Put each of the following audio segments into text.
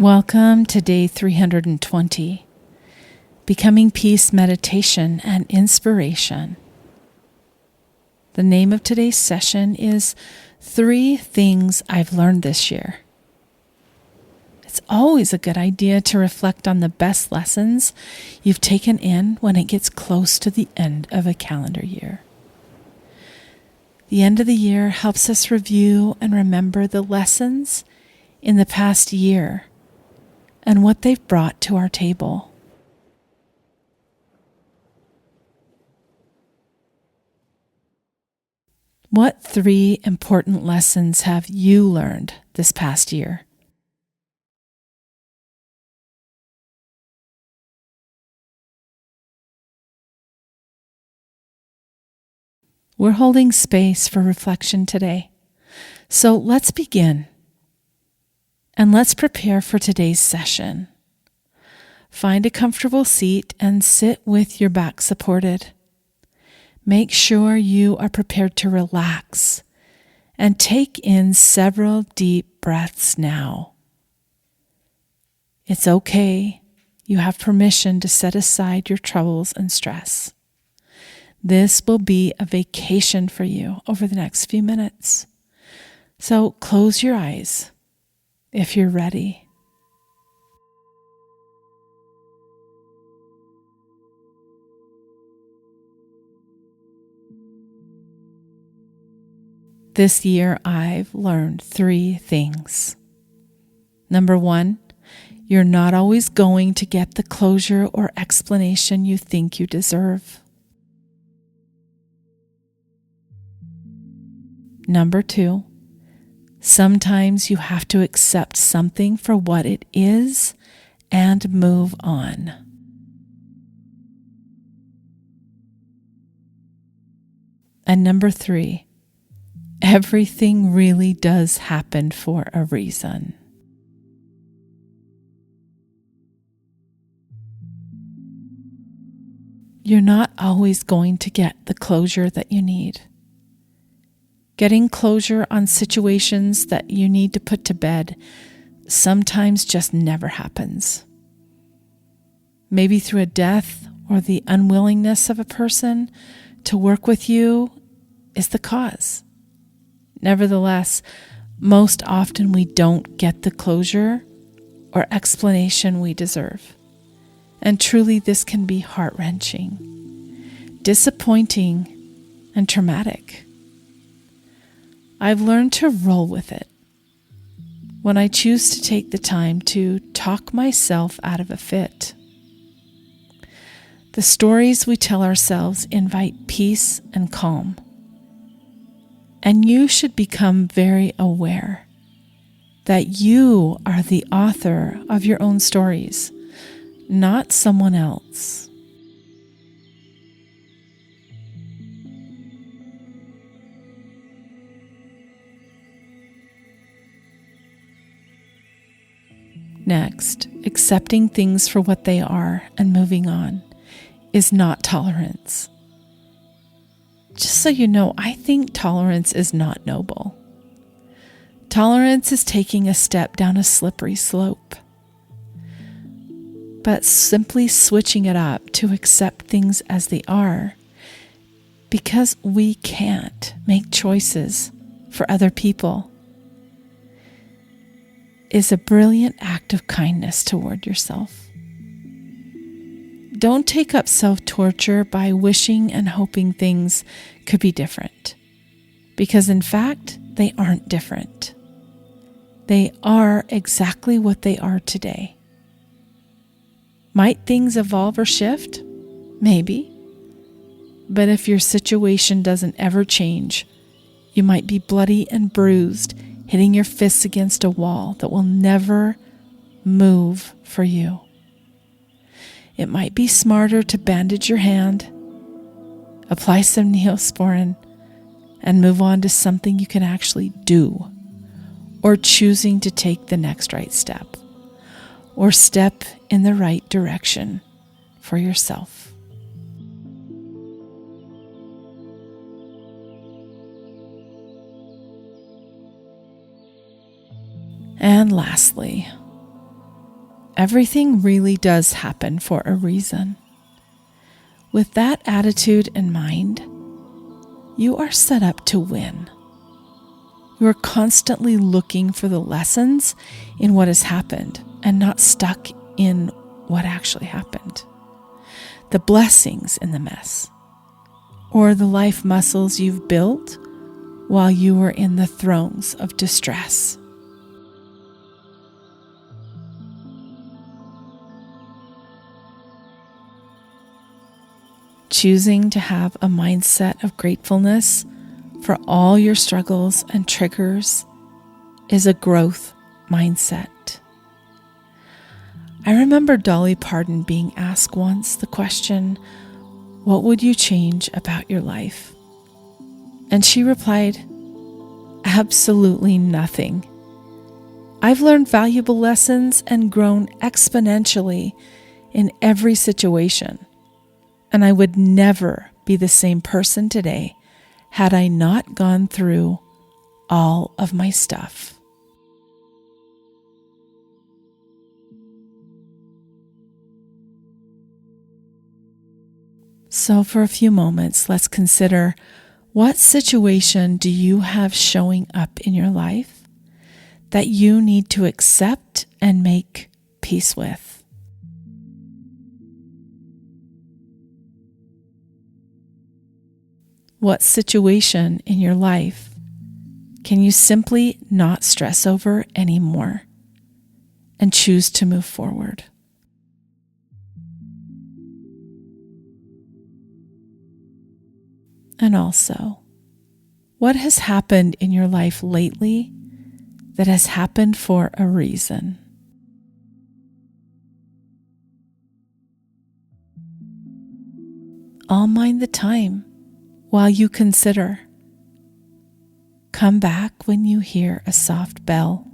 Welcome to day 320, Becoming Peace Meditation and Inspiration. The name of today's session is 3 Things I've Learned This Year. It's always a good idea to reflect on the best lessons you've taken in when it gets close to the end of a calendar year. The end of the year helps us review and remember the lessons in the past year and what they've brought to our table. What 3 important lessons have you learned this past year? We're holding space for reflection today. So let's begin. And let's prepare for today's session. Find a comfortable seat and sit with your back supported. Make sure you are prepared to relax and take in several deep breaths now. It's okay. You have permission to set aside your troubles and stress. This will be a vacation for you over the next few minutes. So close your eyes if you're ready. This year, I've learned 3 things. Number 1, you're not always going to get the closure or explanation you think you deserve. Number 2, sometimes you have to accept something for what it is and move on. And number 3, everything really does happen for a reason. You're not always going to get the closure that you need. Getting closure on situations that you need to put to bed sometimes just never happens. Maybe through a death or the unwillingness of a person to work with you is the cause. Nevertheless, most often we don't get the closure or explanation we deserve. And truly, this can be heart-wrenching, disappointing, and traumatic. I've learned to roll with it. When I choose to take the time to talk myself out of a fit. The stories we tell ourselves invite peace and calm. And you should become very aware that you are the author of your own stories, not someone else. Next, accepting things for what they are and moving on is not tolerance. Just so you know, I think tolerance is not noble. Tolerance is taking a step down a slippery slope. But simply switching it up to accept things as they are, because we can't make choices for other people, is a brilliant act of kindness toward yourself. Don't take up self-torture by wishing and hoping things could be different, because in fact, they aren't different. They are exactly what they are today. Might things evolve or shift? Maybe. But if your situation doesn't ever change, you might be bloody and bruised, hitting your fists against a wall that will never move for you. It might be smarter to bandage your hand, apply some Neosporin, and move on to something you can actually do, or choosing to take the next right step, or step in the right direction for yourself. And lastly, Everything really does happen for a reason. With that attitude in mind, you are set up to win. You are constantly looking for the lessons in what has happened and not stuck in what actually happened. The blessings in the mess, or the life muscles you've built while you were in the throes of distress. Choosing to have a mindset of gratefulness for all your struggles and triggers is a growth mindset. I remember Dolly Parton being asked once the question, "What would you change about your life?" And she replied, "Absolutely nothing. I've learned valuable lessons and grown exponentially in every situation, and I would never be the same person today had I not gone through all of my stuff." So for a few moments, let's consider, what situation do you have showing up in your life that you need to accept and make peace with? What situation in your life can you simply not stress over anymore and choose to move forward? And also, what has happened in your life lately that has happened for a reason? I'll mind the time while you consider. Come back when you hear a soft bell.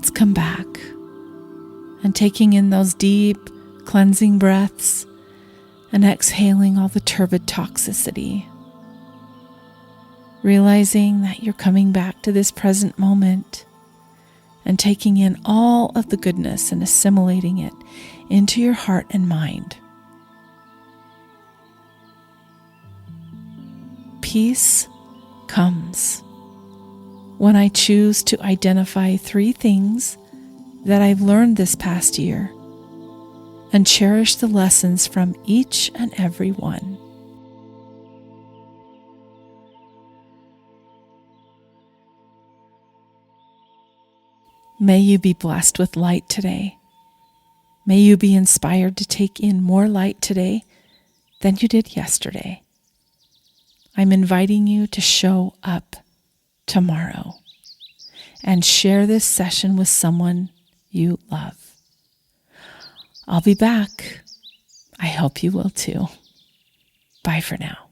let's come back and taking in those deep, cleansing breaths and exhaling all the turbid toxicity. Realizing that you're coming back to this present moment and taking in all of the goodness and assimilating it into your heart and mind. Peace comes when I choose to identify 3 things that I've learned this past year and cherish the lessons from each and every one. May you be blessed with light today. May you be inspired to take in more light today than you did yesterday. I'm inviting you to show up tomorrow and share this session with someone you love. I'll be back. I hope you will too. Bye for now.